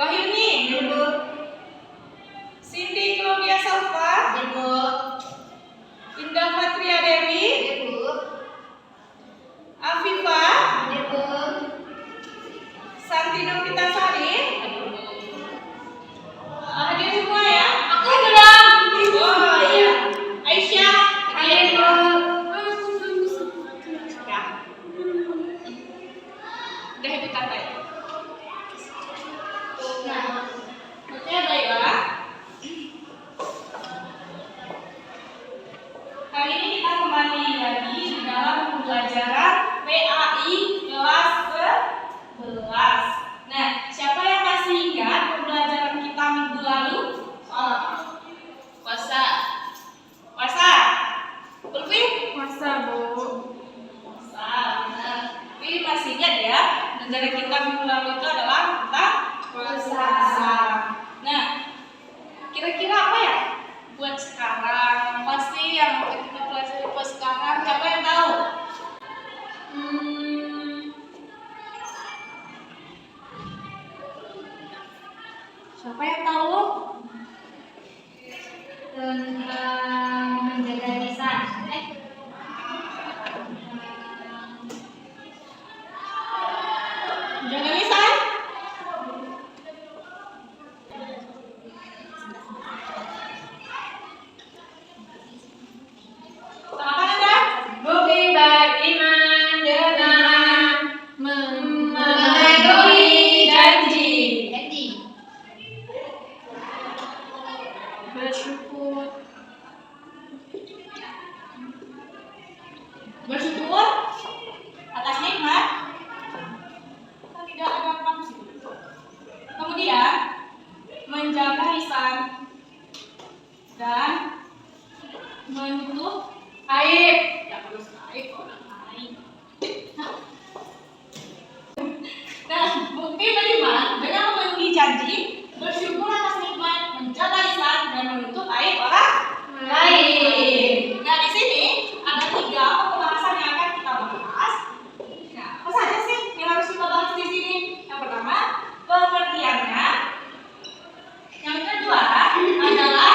Wahyuni. Hadir, Bu. Cindy Claudia Salva. Hadir, Bu. Indah Fatria Dewi. Hadir, Bu. Afifa. Hadir, Bu. Santi Novita Sari. Hadir semua ya? Aku belum. Oh iya. Aisyah. Hadir, Bu. Ya. Udah itu tanda ya. Nah, oke baiklah. Kali ini kita kembali lagi di dalam pembelajaran PAI kelas 11. Nah, siapa yang masih ingat pembelajaran kita minggu lalu? Soal apa? Puasa. Puasa. Ulfi? Puasa, Bu. Puasa. Benar. Ulfi masih ingat ya? Pembelajaran kita minggu lalu itu adalah tentang Puasa. Nah, kira-kira apa ya? Buat sekarang, pasti yang kita pelajari buat sekarang, siapa yang tahu? Siapa yang tahu? Tentang menjaga lisan. Jaga lisan? Apa Anda? Bukti beriman dengan memenuhi janji. Bersyukur. Bersyukur atas nikmat. Kita tidak ada fungsi. Kemudian menjaga lisan dan menutup aib. Ya harus aib, orang aib. Nah, bukti beriman dengan memenuhi janji, bersyukur atas nikmat, menjaga lisan dan menutup aib orang lain. Nah, di sini ada 3 pembahasan yang akan kita bahas. Nah, apa saja sih yang harus kita bahas di sini? Yang pertama, pengertiannya. Yang kedua adalah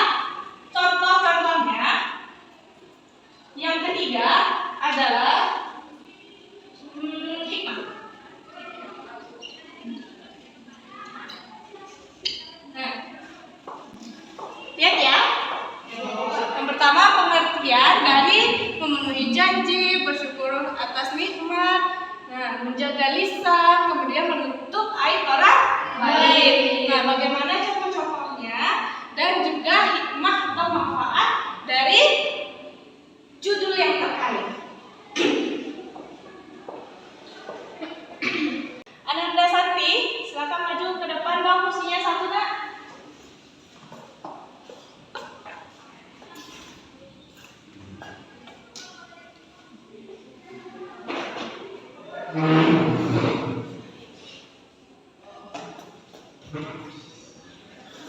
contoh-contohnya. Yang ketiga adalah hikmah. Nah, lihat ya. Yang pertama pengertian dari memenuhi janji, bersyukur atas nikmat, nah, menjaga lisan, kemudian menutup aib orang lain. Nah, bagaimana contoh-contohnya dan juga hikmah atau manfaat dari judul yang terkait. Ananda Santi, silakan maju ke depan bang, kursinya 1 nak.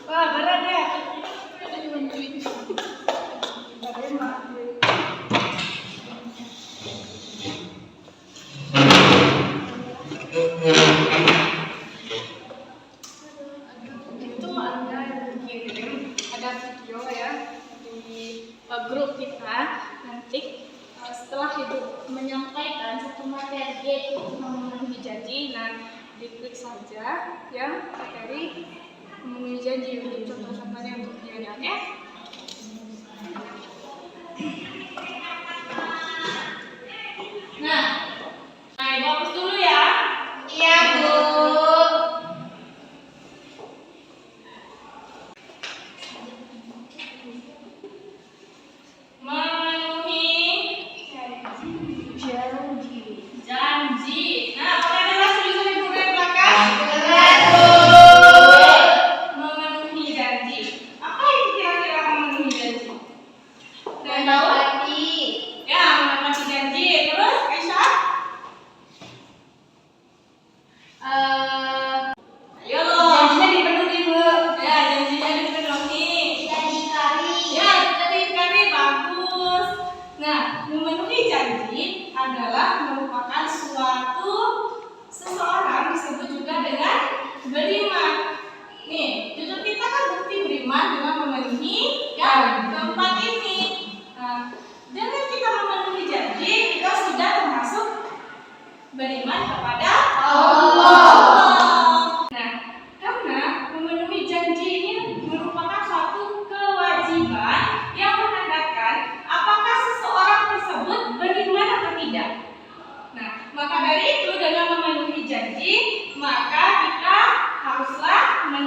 Wah, berat ya. Itu ada yang kirim, ada video ya di grup kita. Nanti setelah itu menyampaikan satu materi yaitu memenuhi janji, nah diklik saja yang materi memenuhi janji untuk contoh-contohnya untuk dilihat ya. Nah, Ibu hapus dulu ya. Iya, Bu. Memenuhi janji. Nah, apakah adalah tulisan di buku yang belakang? Memenuhi janji. Apa itu kira-kira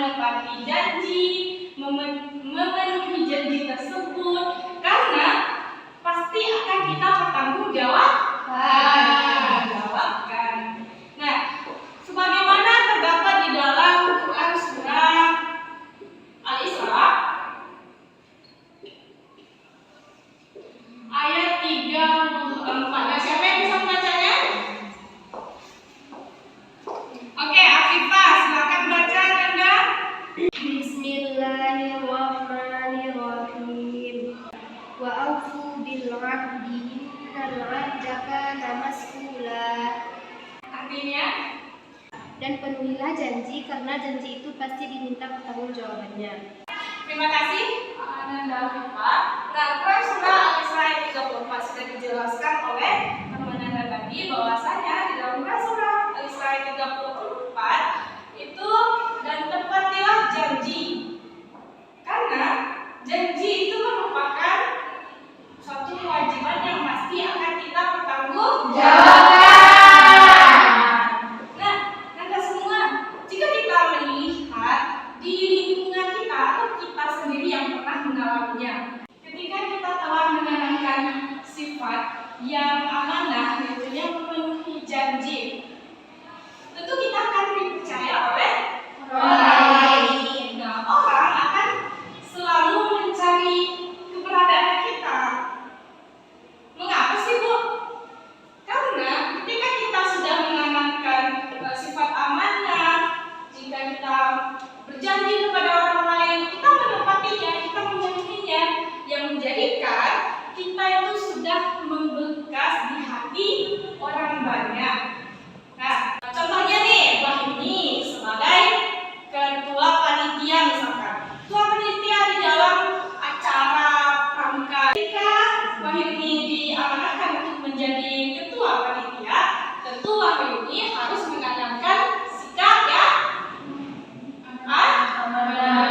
menepati janji, memenuhi janji tersebut, karena pasti akan kita bertanggung jawabkan. Nah, sebagaimana terdapat di dalam Quran surah Al-Isra ayat 34. Nah, siapa yang bisa membacanya? Oke, Afifah, silakan baca, Nanda. Bismillahirrahmanirrahim. Wa aufu bil 'ahdi innal 'ahda kana mas'ula. Artinya, Dan penuhilah janji karena janji itu pasti diminta pertanggungjawabannya. terima kasih Nanda Afifah. Nah, Quran surah Al-Isra ayat 34 sudah dijelaskan oleh teman Nanda tadi bahwasanya di dalam Quran surah Al-Isra ayat 34 itu dan tepatilah janji. Karena janji itu merupakan suatu kewajiban yang pasti akan kita pertanggungjawabkan. Nah, Nanda semua, jika kita melihat di lingkungan kita atau kita sendiri yang pernah mengalaminya, ketika kita telah menanamkan sifat yang amanah, yaitu yang memenuhi janji, tentu kita akan dipercaya oleh orang lain. Nah, orang akan selalu mencari keberadaan kita. Mengapa sih, Bu? Karena ketika kita sudah menanamkan sifat amanah, jika kita berjanji kepada orang lain, kita menepatinya, kita memenuhinya, yang menjadikan kita itu sudah membekas di hati orang banyak. Nah, contohnya nih, Wahini sebagai ketua panitia misalkan. Ketua panitia di dalam acara pramuka. Ketika Wahini diamanahkan untuk menjadi ketua panitia, tentu Wahini harus menanamkan sikap ya amanah.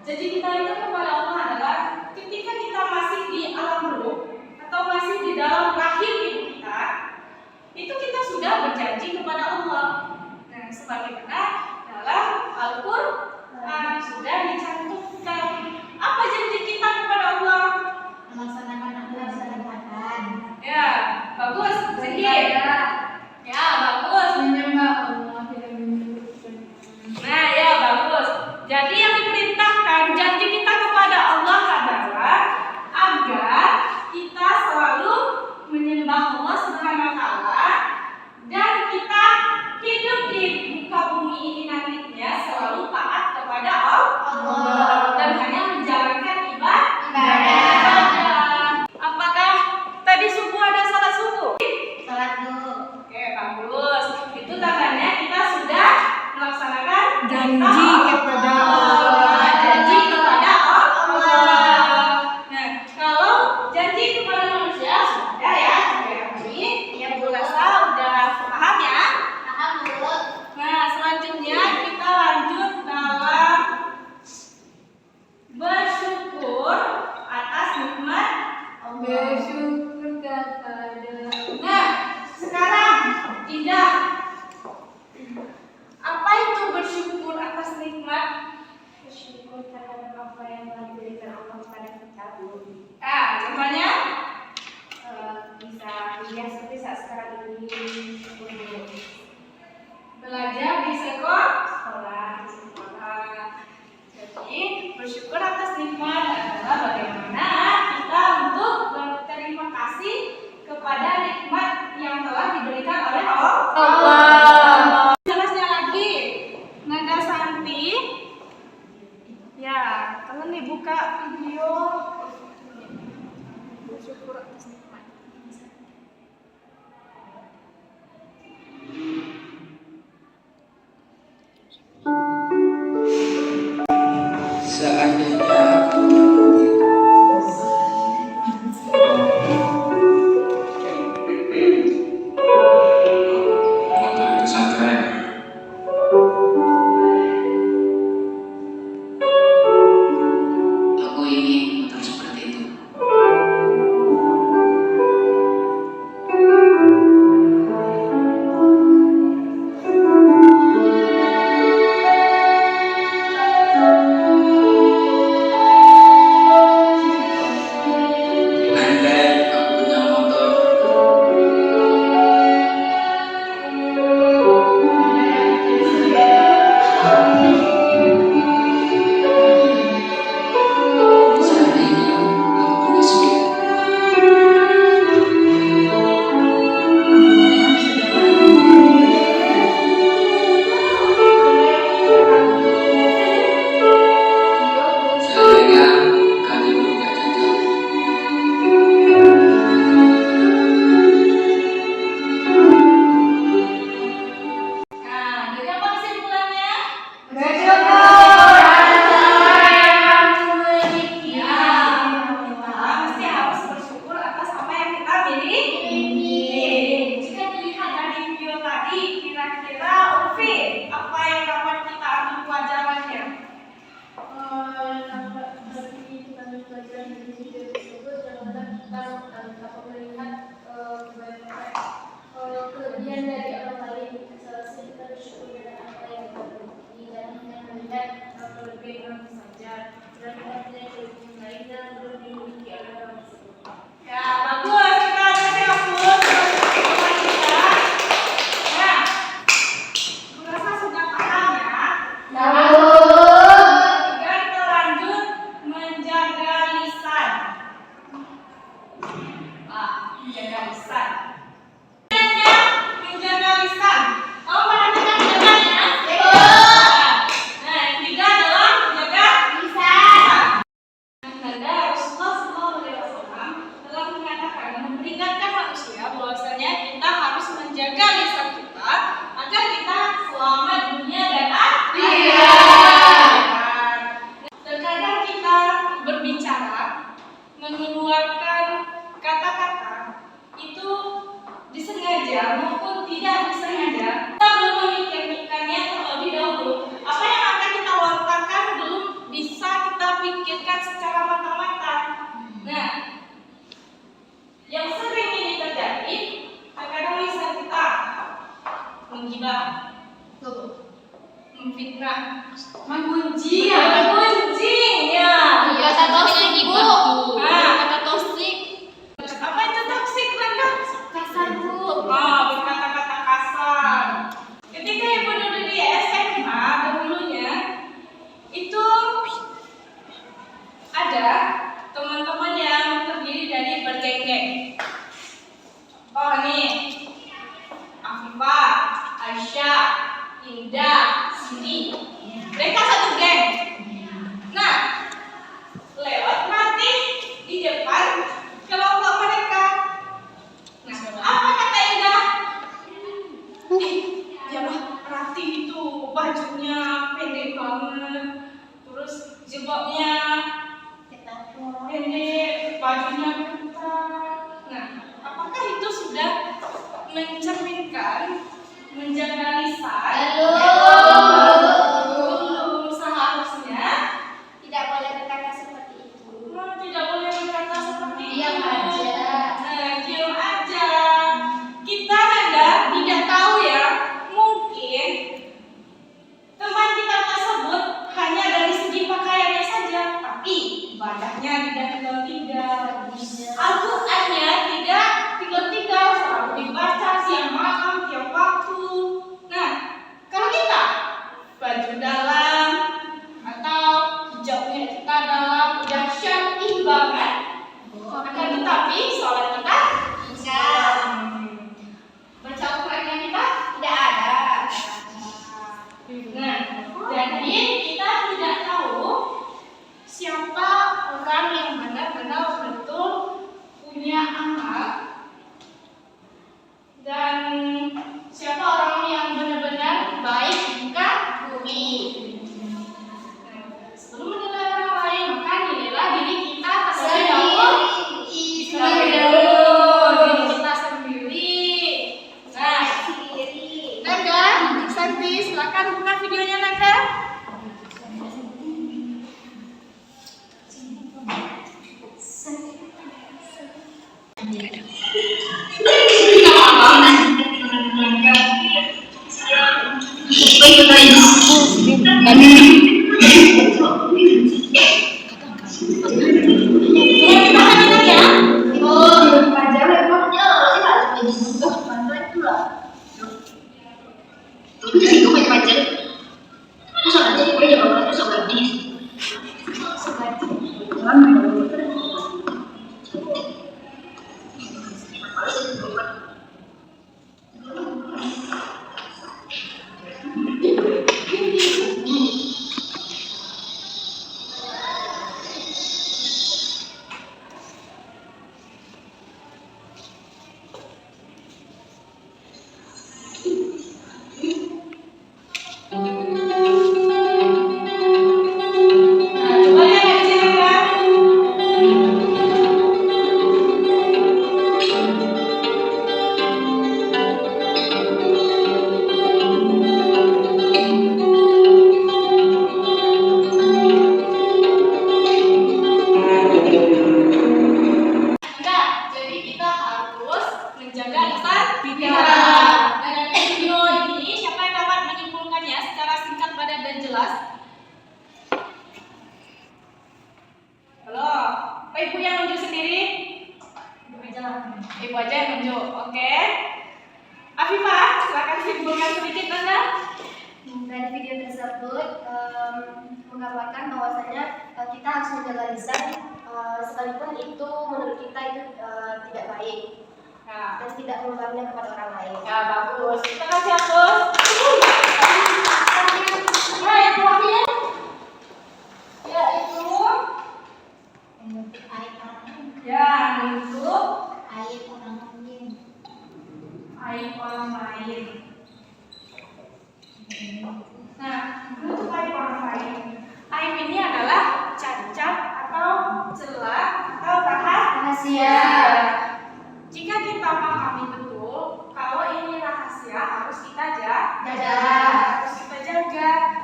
Janji kita itu kepada Allah adalah ketika kita masih di alam ruh atau masih di dalam rahim ibu kita, itu kita sudah berjanji kepada Allah. Nah, sebagaimana dalam Al-Qur'an sudah dicantumkan. Apa janji kita kepada Allah? Melaksanakan apa yang sudah dikatakan. Ya, bagus. Sedikit. Ya, bagus. Menyembah Allah tidak menyebutkan. Nah, ya bagus. Jadi yang diperintahkan janji kita kepada Allah adalah agar kita selalu menyembah Allah Subhanahu wa taala dan kita hidup di muka bumi ini nantinya selalu taat kepada Allah dan hanya menjalankan ibadah. Apakah tadi subuh ada salat subuh? Salat dulu. Oke, bagus. Itu tandanya kita sudah melaksanakan Janji kepada Allah. Janji kepada Allah. Nah, kalau janji kepada manusia sudah ya, ini yang Bu Lasa udah paham ya. Paham, Bu. Nah, selanjutnya kita lanjut dalam bersyukur atas nikmat Bersyukur kepada. Nah, sekarang Indah, apa itu bersyukur atas nikmat? Bersyukur terhadap apa yang telah diberikan Allah kepada kita, Bu. Contohnya Bisa kuliah seperti saat sekarang ini, Bu. belajar di sekolah. Sekolah. Jadi bersyukur atas nikmat adalah bagaimana kita untuk berterima kasih kepada nikmat yang telah diberikan oleh Allah. Jelasnya lagi, Nada Santi. Ya, kalian dibuka video bersyukur atas nikmat. Seandainya aku menemui motor itu sangat keren. Aku ingin motor seperti itu. Andai aku punya motor, seandainya aku punya sepeda, seandainya kami punya jajan. Nah, jadi apa kesimpulannya? Mesti harus bersyukur atas apa yang kita miliki. Jika dilihat dari video tadi, kira-kira Ulfi, apa yang dapat kita ambil pelajarannya? Kelebihan dari orang lain, seharusnya kita bersyukur dengan apa yang kita miliki dan hanya Nah, menggunjing ya. Kata toksik, Bu. Kata toksik. Apa itu toksik, Rangga? Kasar, Bu. Berkata-kata kasar. Ketika ibu dulu di SMA dahulunya, itu ada teman-teman yang terdiri dari bergeng-geng. Oh nih, Afifah, Aisyah, Indah, Cindy. Mereka satu geng. Nah, lewat mati di depan kelompok mereka. Nah, apa kata Indah? Ya Rati itu bajunya pendek banget, terus jilbabnya pendek, bajunya ketat. Nah, apakah itu sudah mencerminkan, menjaga lisan? Belum, seharusnya Tidak boleh berkata seperti itu. tidak boleh berkata seperti Diam itu. aja. Diam aja. Kita tidak tahu ya, mungkin teman kita tersebut hanya dari segi pakaiannya saja, tapi ibadahnya tidak tinggal-tinggal. Al-Qur'annya tidak tinggal-tinggal, selalu dibaca siang malam tiap waktu. Nah, kalau kita baju dalam atau hijabnya kita dalam udah syar'i banget, akan tetapi sholat kita baca Al-Qur'annya kita tidak ada. Nah, jadi kita tidak tahu siapa orang yang benar-benar betul punya amal dan siapa orang yang benar-benar baik di muka bumi. Sebelum menilai orang lain, maka nilailah diri kita terlebih dahulu. Diri kita sendiri. Nah, Nanda, Santi, silakan buka videonya Nanda. Ibu aja yang nunjuk, oke? Afifah, silakan simpulkan sedikit Anda. Dari video tersebut menggambarkan bahwasanya kita harus menjaga lisan, sekalipun itu menurut kita itu tidak baik dan tidak menggambarkan kepada orang lain. Ya bagus. Terima kasih Agus. Nah, yang terakhir yaitu aib orang lain. Nah, untuk aib orang lain. Aib ini adalah cacat atau celah atau rahasia. Jika kita pahami betul kalau ini rahasia harus kita jaga.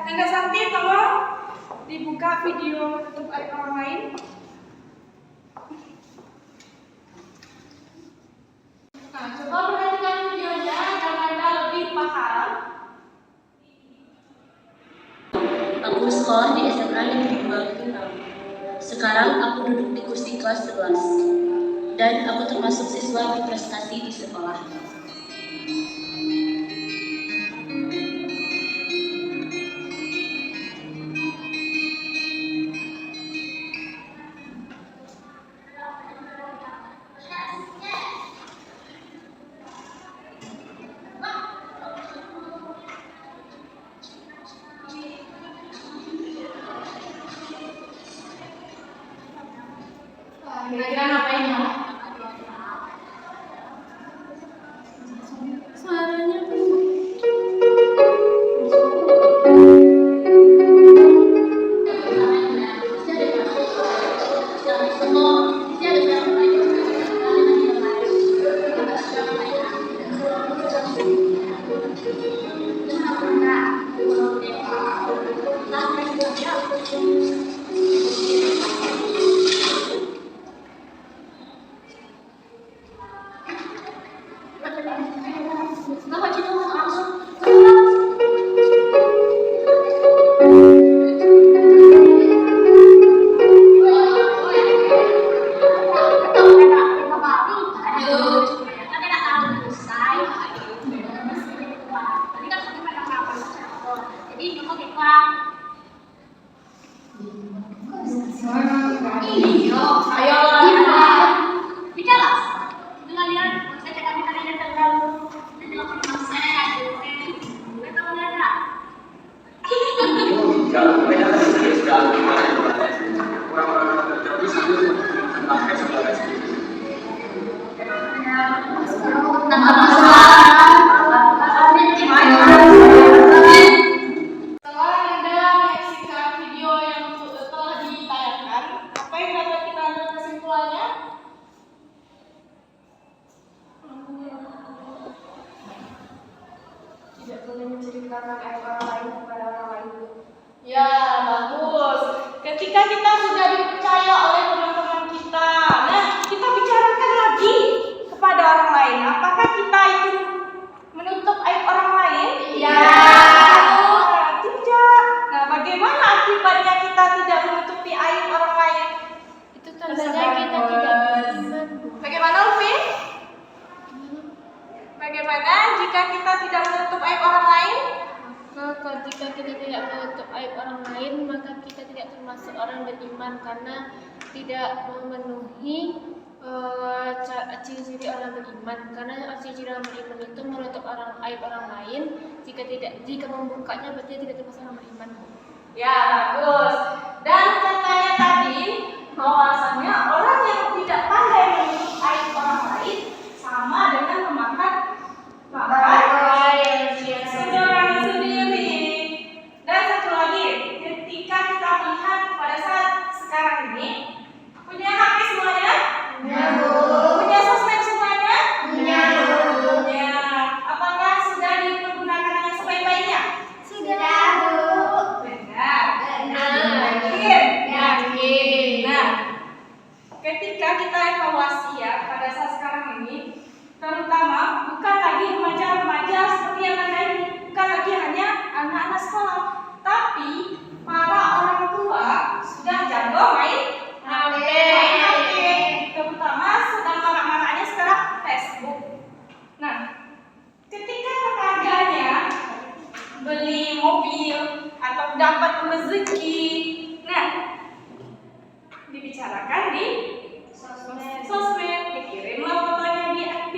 Nanda Santi, tolong dibuka video untuk aib orang lain. Nah, coba perhatikan videonya agar Anda lebih paham. Aku sekolah di SMA Negeri 26. Sekarang aku duduk di kursi kelas 11 dan aku termasuk siswa berprestasi di sekolah. Kira-kira ngapain ya? Suaranya tidak boleh menceritakan aib orang lain kepada orang lain. ya, bagus. Ketika kita sudah dipercaya oleh teman-teman kita, nah kita bicarakan lagi kepada orang lain. Apakah kita itu menutup aib orang lain? Ya. Tidak. Nah, bagaimana akibatnya kita tidak menutupi aib orang lain? Itu tandanya kita tidak beriman. Bagaimana, Upi? Bagaimana jika kita tidak menutup aib orang lain? Maka ketika kita tidak menutup aib orang lain, maka kita tidak termasuk orang beriman karena tidak memenuhi ciri-ciri orang beriman. Karena ciri-ciri orang beriman itu menutup aib orang lain. Jika membukanya berarti tidak termasuk orang beriman. Ya, bagus. Dan katanya tadi bahwasanya orang yang tidak pandai menutup aib orang lain sama dengan memakan saudaranya sendiri. Dan satu lagi, ketika kita melihat pada saat sekarang ini, punya HP semuanya? Punya sosmed semuanya? Ya. Apakah sudah dipergunakan dengan sebaik-baiknya? Benar. Yakin. Nah, ketika kita evaluasi ya pada saat sekarang ini, terutama bukan lagi remaja-remaja seperti yang ada ini, bukan lagi hanya anak-anak sekolah, tapi para orang tua sudah jago main HP, terutama sedang marak-maraknya sekarang Facebook. Nah, ketika tetangganya beli mobil atau dapat rezeki, nah dibicarakan di sosmed, dikirimlah fotonya di FB,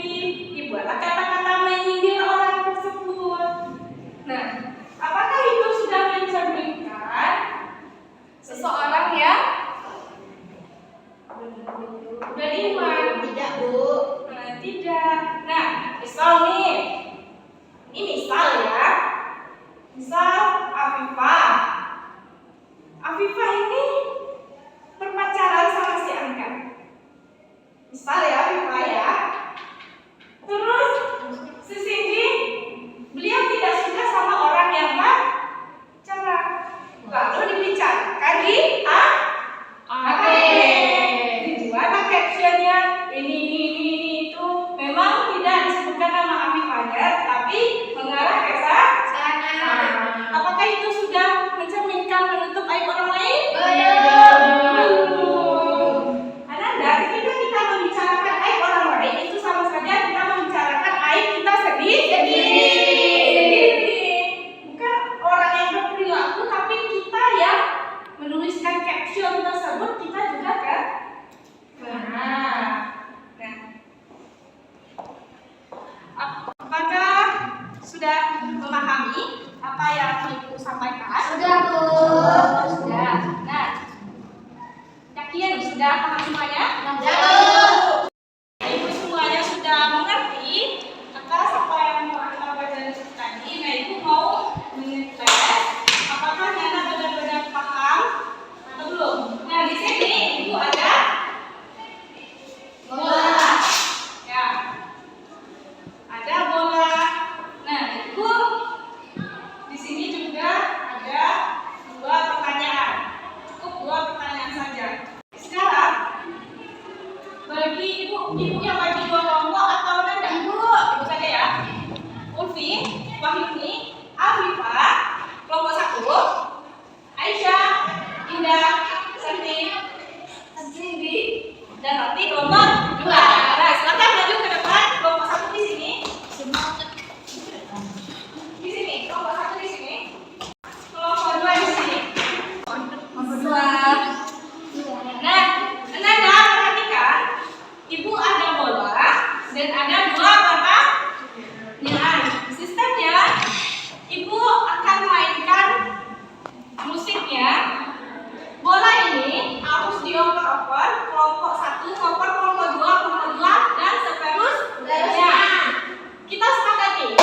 dibuatlah kata-kata menyindir orang tersebut. Nah, apakah itu sudah mencerminkan seseorang yang beriman? Tidak, Bu. Tidak. Nah, misal nih, ini misal ya, misal Afifah ini berpacaran sama si Angga. Misal ya, Afifah ya. Terus si Cindy, beliau tidak suka sama orang yang pacaran. Lalu dibicarakan di HP. Dibuatlah captionnya ini itu. Memang tidak disebutkan nama Afifahnya, tapi mengarah ke sana. Apakah itu sudah Nah, yakin sudah paham semuanya? Ibu semuanya sudah mengerti atas apa yang kita baca tadi. Nah, Ibu mau mengetes apakah Nana benar-benar paham atau belum? Nah, di sini Ibu ada bola. Ya. Ada bola. Nah, Ibu di sini juga ada 2 pertanyaan. Cukup 2 pertanyaan saja. Sekarang bagi ibu yang bagi 2 kelompok atau Nanda? Ibu saja ya. Ulfi, Wahyuni, Afifah, kelompok 1. Aisyah, Indah, Santi, Cindy, dan Rati kelompok 2. Nah, silakan maju ke depan. Kelompok 1 di sini. Di sini, kelompok 1 di sini. Kelompok 2 di sini. Kelompok 2. Nah, Nanda perhatikan, Ibu ada bola dan ada 2 pertanyaan. Sistemnya, Ibu akan mainkan musiknya. Bola ini harus dioper-oper, kelompok 1 ngoper kelompok 2, dan seterusnya. Kita sepakati,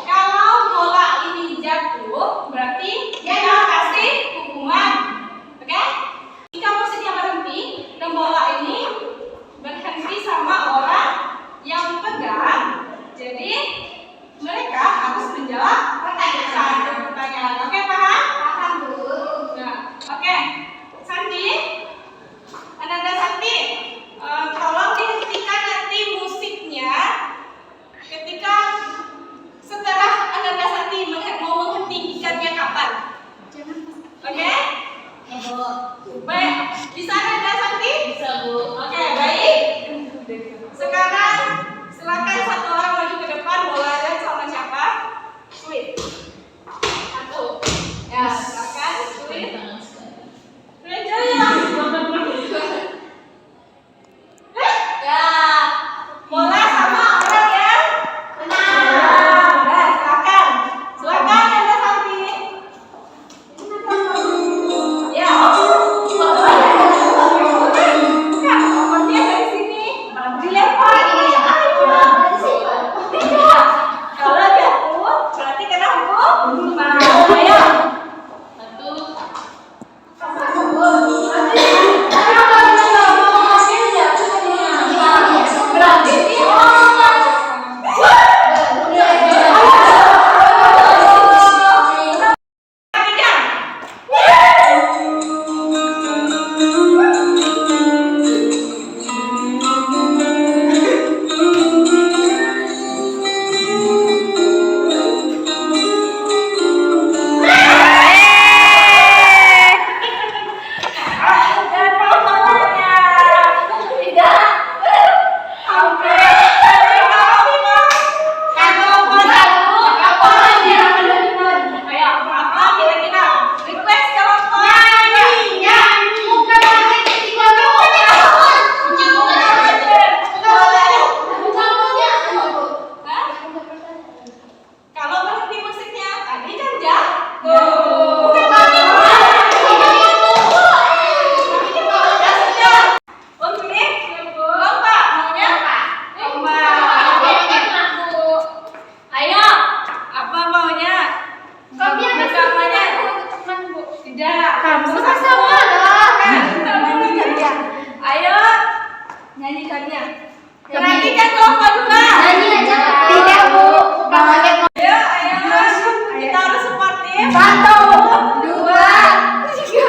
kalau bola ini jatuh, berarti kita kasih hukuman. Oke? Jika musiknya berhenti dan bola ini berhenti sama orang yang pegang, jadi mereka harus menjawab satu pertanyaan. Oke, paham? Paham, Bu. Nah, oke. Santi, Ananda Santi, tolong dihentikan nanti musiknya ketika setelah Ananda Santi mau menghentikannya kapan? Oke? Baik, bisa Ananda Santi? Bisa, Bu. Oke, baik. Sekarang silakan satu orang maju ke depan, bola dan sama siapa? Sweet. 1. Ya, silakan Sweet. Reja ya. Ya, bola sama orang yang benar. Nah, silakan. Silakan Ananda Santi. Ya, dari sini dilempar. Kalau jatuh, berarti kena hukum. Ayo. 1. Berarti nyanyikannya. Perhatikan kelompok 2. Nyanyi aja. Tidak, Bu. Bawahnya Ayo, kita harus sportif. 1, 2, 3.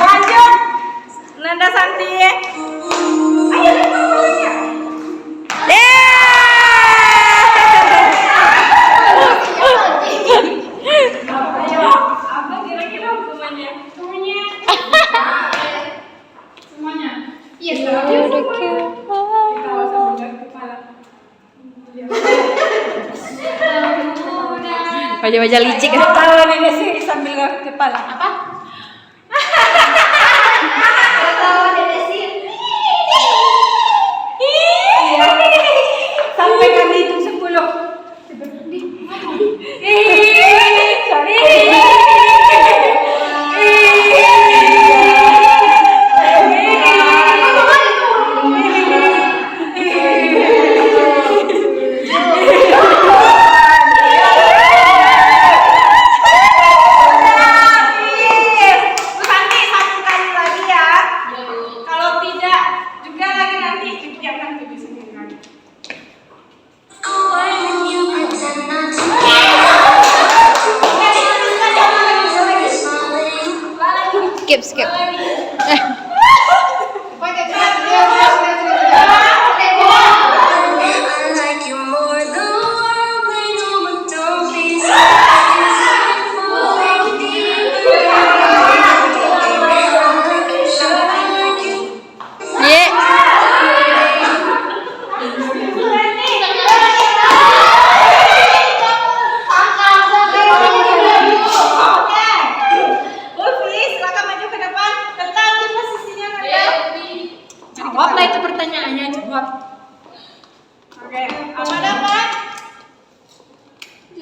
Lanjut. Nanda Santi. Ayo lempar bolanya. Ayo, apa kira-kira hukumannya? Semuanya. Iya, Kita harus menjauh kepala. Wajah-wajah licik. Kalau ini sih sambil ke kepala. Apa? Ketawa Dede sih. Iya. Sampai kami hitung 10.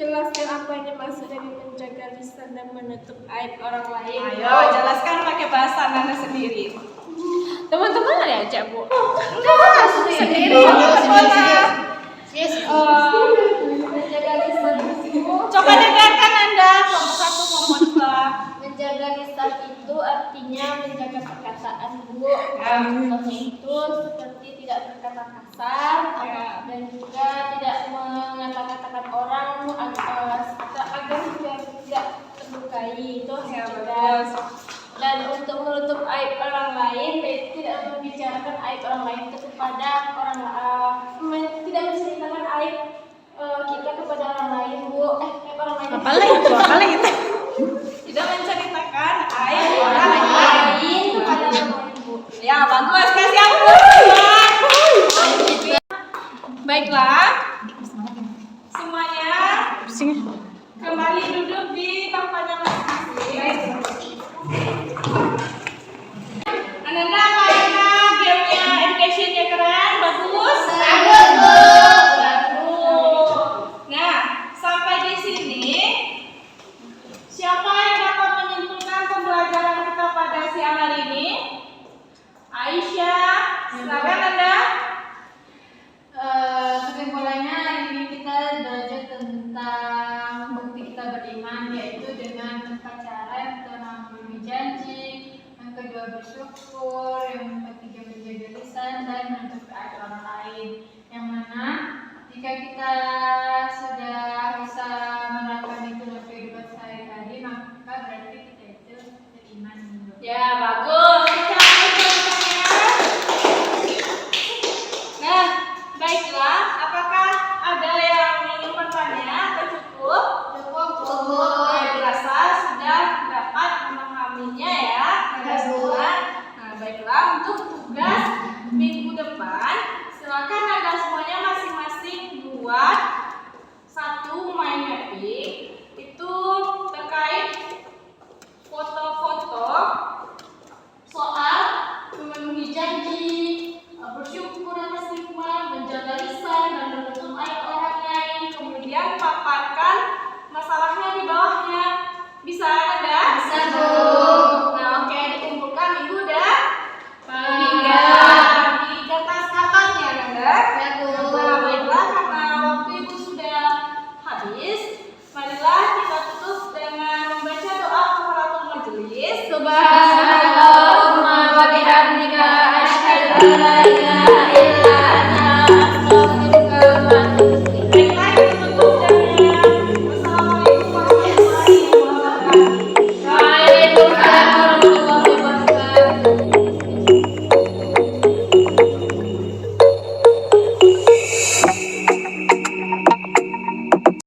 Jelaskan apa yang dimaksud dari menjaga lisan dan menutup aib orang lain. Ayo, jelaskan pakai bahasa Nanda sendiri. Teman-teman ada aja, Bu. Sendiri. Menjaga lisan itu. Coba dengarkan Anda, kelompok 1, kelompok 2. Menjaga lisan itu artinya menjaga perkataan, Bu. Ya. Contohnya itu seperti tidak berkata kasar Ya. dan juga tidak mengata-katakan orang agar tidak terlukai. Itu Ya, mencegah. bagus. Dan untuk menutup aib orang lain, yaitu tidak membicarakan aib orang lain kepada orang tidak menceritakan aib kita kepada orang lain, Bu. Aib orang lain. Apa lagi itu? Tidak menceritakan aib orang lain. Kepada orang lain, Bu. Ya, bagus. Kasih aplaus. Baiklah. Semuanya kembali duduk di tempatnya masing-masing. Ananda, apakah gamenya educationnya keren? Bagus? Bagus. Nah, sampai di sini siapa yang dapat menyimpulkan pembelajaran kita pada siang hari ini? Aisyah, silakan Anda. Kesimpulannya hari ini kita belajar tentang bukti kita beriman, yaitu dengan 4 cara. Yang pertama memenuhi janji, yang kedua bersyukur, yang ketiga menjaga lisan, dan menutup aib orang lain. Yang mana jika kita sudah bisa menerapkan itu dalam kehidupan sehari-hari, maka berarti kita itu beriman. Ya, bagus. Kita Nah, baiklah. Apakah ada yang ingin bertanya atau cukup? Saya rasa sudah dapat memahaminya ya. Nah, baiklah. Untuk tugas minggu depan, silakan Anda semuanya masing-masing buat satu mind mapping. Itu terkait foto-foto soal memenuhi janji, bersyukur atas nikmat, menjaga lisan, dan menutup aib orang lain. Kemudian paparkan masalahnya di bawahnya. Bisa Anda? Bisa, Bu. Nah, oke, dikumpulkan minggu dan Minggu. di kertas kapannya, Anda? Ya, Bu. Nah, baiklah, karena waktu Ibu sudah habis, marilah kita tutup dengan membaca doa kafaratul majelis. Subhanallahumma wa bihamdika asyhadu an la ilaha